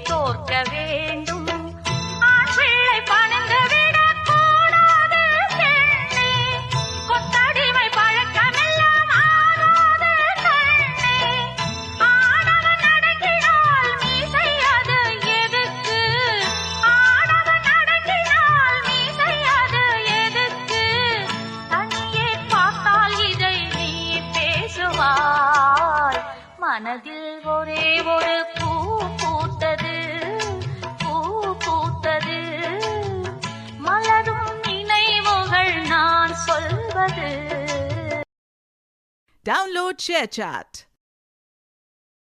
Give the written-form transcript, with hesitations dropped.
தோற்க வேண்டும். ஆண் பிள்ளை பணிந்து விடக் கூடாது பெண்ணே, கொத்தடிமை பழக்கமெல்லாம் ஆகாது கண்ணே. ஆடவன் அடங்கினால் மீசை அது எதுக்கு? ஆடவன் அடங்கினால் மீசை அது எதுக்கு? தனியே பார்த்தால் இதை நீ பேசுவாய். மனதில் ஒரே ஒரு பூ பூத்தது, பூ பூத்தது. மலரும் நினைவுகள் நான் சொல்வது. Download ShareChat.